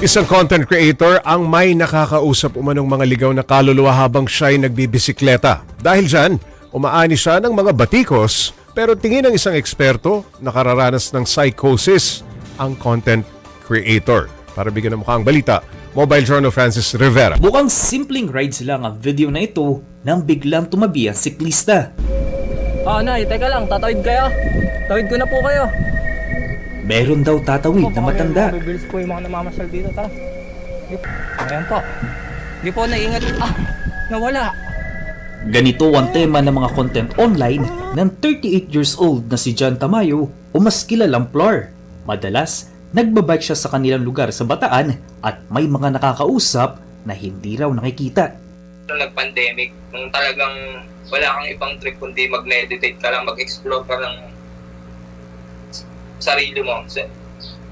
Isang content creator ang may nakakausap umanong mga ligaw na kaluluwa habang siya'y nagbibisikleta. Dahil dyan, umaani siya ng mga batikos pero tingin ng isang eksperto nakararanas ng psychosis ang content creator. Para bigyan ng mukha ang balita, Mobile Journal Francis Rivera. Mukhang simpleng rides lang ang video na ito nang biglang tumabi ang siklista. Nay, teka lang, tatawid kayo. Tawid ko na po kayo. Meron daw tatawid na matanda. Bibilis po yung mga namamasyal dito, tara. Ayan po. Di po naingat. Nawala. Ganito ang tema ng mga content online ng 38 years old na si John Tamayo o mas kilalang Plar. Madalas, nagbabike siya sa kanilang lugar sa Bataan at may mga nakakausap na hindi raw nakikita. Nung nag-pandemic, nung talagang wala kang ibang trip kundi mag-meditate ka lang, mag-explore ka lang sarili mo.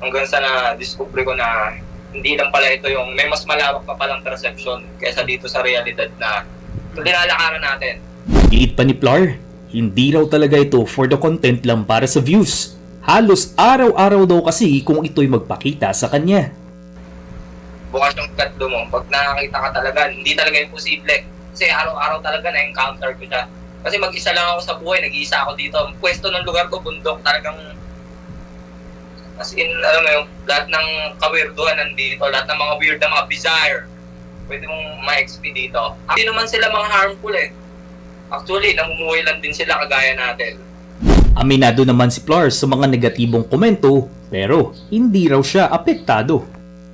Hanggang sa na-discover ko na hindi lang pala ito yung may mas malawak pa palang perception kaysa dito sa realidad na nilalakaran natin. Iit pa ni Plar, hindi raw talaga ito for the content lang para sa views. Halos araw-araw daw kasi kung ito'y magpakita sa kanya. Bukas yung katlo mo, pag nakakita ka talaga, hindi talaga imposible. Kasi araw-araw talaga na-encounter ko siya. Kasi mag-isa lang ako sa buhay, nag-iisa ako dito. Ang pwesto ng lugar ko, bundok, talagang as in, alam mo yung lahat ng kawirduhan nandito, lahat ng mga weird na mga bizarre, pwede mong ma-XP dito. Hindi naman sila mga harmful eh. Actually, namumuhay lang din sila kagaya natin. Aminado naman si Plar sa mga negatibong komento pero hindi raw siya apektado.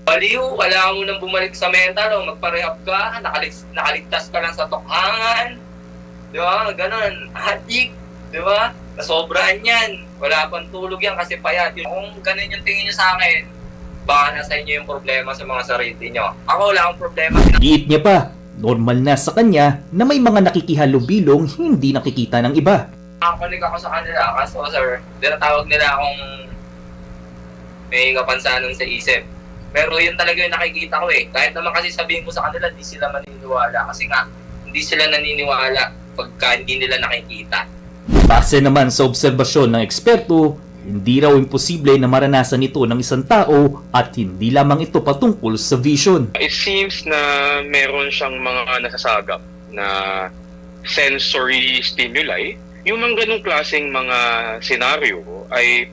Baliw, wala mo nang bumalik sa mental o magparehab ka, nakaligtas ka lang sa tokhangan. Di ba? Ganon. Addict. Di ba? Nasobrahan yan. Wala pang tulog yan kasi payat. Kung ganun yung tingin nyo sa akin, baka nasa inyo yung problema sa mga sarili nyo. Ako wala akong problema. Giit niya pa, normal na sa kanya na may mga nakikihalubilo hindi nakikita ng iba. Nakakulik ako sa kanila. Kaso sir, tinatawag nila akong may kapansanan sa isip. Pero yun talaga yung nakikita ko eh. Kahit naman kasi sabihin ko sa kanila, hindi sila maniniwala. Kasi nga, hindi sila naniniwala pagka hindi nila nakikita. Base naman sa obserbasyon ng eksperto, hindi raw imposible na maranasan ito ng isang tao at hindi lamang ito patungkol sa vision. It seems na meron siyang mga nasasagap na sensory stimuli. Yung mga ganong klaseng mga senaryo ay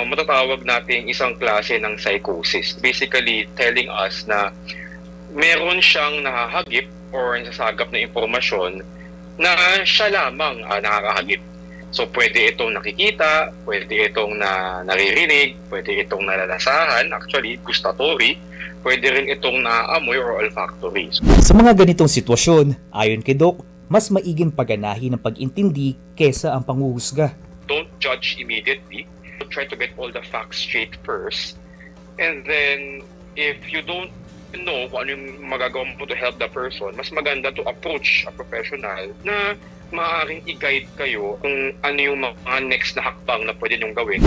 matatawag nating isang klase ng psychosis. Basically telling us na meron siyang nahahagip or nasasagap na impormasyon na siya lamang nakakahagip. So pwede itong nakikita, pwede itong naririnig, pwede itong nalalasahan, actually gustatory, pwede rin itong naaamoy or olfactory. Sa mga ganitong sitwasyon, ayon kay Doc, mas maiging pagganahin ng pag-intindi kesa ang panghuhusga. Don't judge immediately. Try to get all the facts straight first. And then, if you don't know kung ano yung magagawa mo to help the person, mas maganda to approach a professional na maaaring i-guide kayo kung ano yung mga next na hakbang na pwede nyong gawin.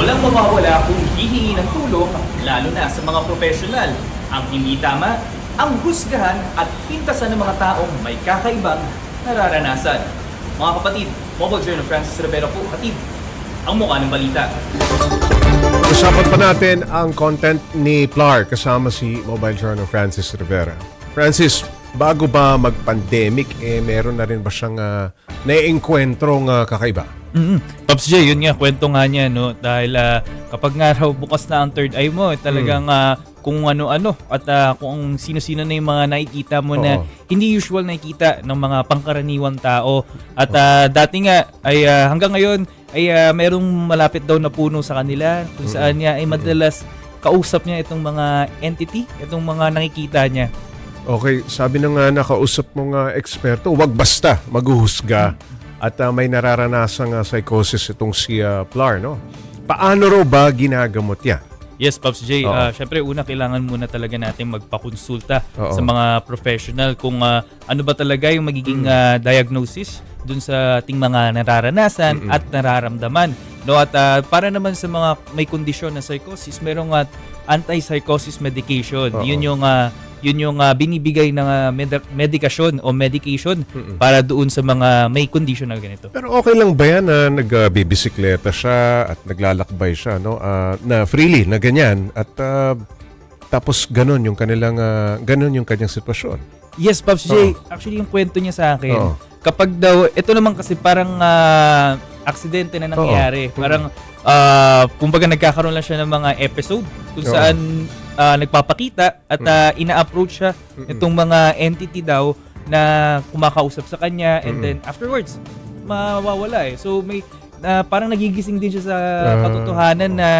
Walang mawawala kung hihingi ng tulong, lalo na sa mga profesional. Ang hindi tama, ang husgahan at pintasan ng mga taong may kakaibang nararanasan. Mga kapatid, Mobile Journal Francis Rivera po, hatid ang mukha ng balita. Usapan pa natin ang content ni Plar kasama si Mobile Journal Francis Rivera. Francis, bago ba mag-pandemic, meron na rin ba siyang naiengkwentrong kakaiba? Pops J, yun nga, kwento nga niya, no? Dahil kapag nga raw bukas na ang third eye mo, talagang kung ano-ano at kung sino-sino na yung mga nakikita mo na hindi usual nakikita ng mga pangkaraniwang tao. At dati nga, ay hanggang ngayon, ay merong malapit daw na puno sa kanila kung saan niya ay madalas kausap niya itong mga entity, itong mga nakikita niya. Okay, sabi na nga nakausap mong eksperto, wag basta maghuhusga at may nararanasang psychosis itong si Plar, no? Paano raw ba ginagamot yan? Yes, Pops J. Siyempre, una, kailangan muna talaga natin magpakonsulta sa mga professional kung ano ba talaga yung magiging diagnosis dun sa ating mga nararanasan at nararamdaman. No? At para naman sa mga may kondisyon na psychosis, merong anti-psychosis medication. Yun yung binibigay ng medikasyon o medication para doon sa mga may kondisyon na ganito. Pero okay lang ba yan na nagbibisikleta siya at naglalakbay siya, no? Na freely, na ganyan, at tapos ganun yung kanyang sitwasyon. Yes, Pops J. Actually, yung kwento niya sa akin, Oo. kapag daw, ito naman kasi parang aksidente na nangyayari. Oo. Parang, kumbaga nagkakaroon lang siya ng mga episode kung Oo. saan nagpapakita at ina-approach siya itong mga entity daw na kumakausap sa kanya and then afterwards, mawawala eh. So, may parang nagigising din siya sa katotohanan na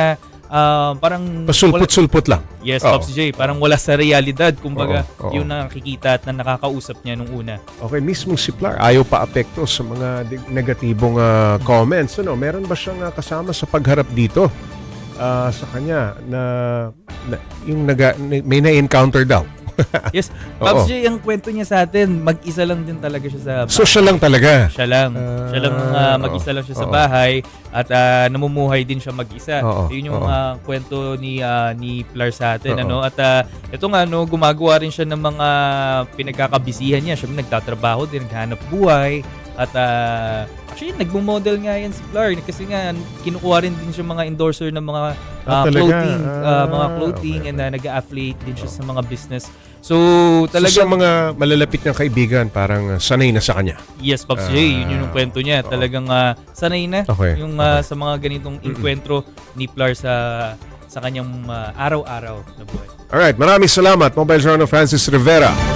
parang Pasulput-sulput lang. Yes, Oo. Pops J. Parang wala sa realidad. Kumbaga, Oo. yung nakikita at na nakakausap niya nung una. Okay, mismong si Plar, ayaw pa apekto sa mga negatibong comments. Ano, meron ba siyang kasama sa pagharap dito sa kanya na yung may na-encounter daw? Yes, Oo. Pops J, ang kwento niya sa atin, mag-isa lang din talaga siya sa bahay. So siya lang talaga. Siya lang. Siya lang mag-isa lang siya sa Oo. bahay at namumuhay din siya mag-isa. Oo. Yun yung Oo. kwento ni Plar sa atin. Oo. Ano? At ito nga, gumagawa rin siya ng mga pinagkakabisihan niya. Siya nagtatrabaho din, naghanap buhay. At actually, nagmo-model nga yan si Plar. Kasi nga, kinukuha rin din siya mga endorser ng mga Talaga? clothing Okay. and nag-affiliate din siya sa mga business. So, So, talaga sa mga malalapit niyang kaibigan, parang sanay na sa kanya. yes, Pops J, yun yung kwento niya. Talagang sanay na Okay. yung sa mga ganitong inkwentro ni Plar sa kanyang araw-araw na buhay. Alright, maraming salamat, Mobile Journal Francis Rivera.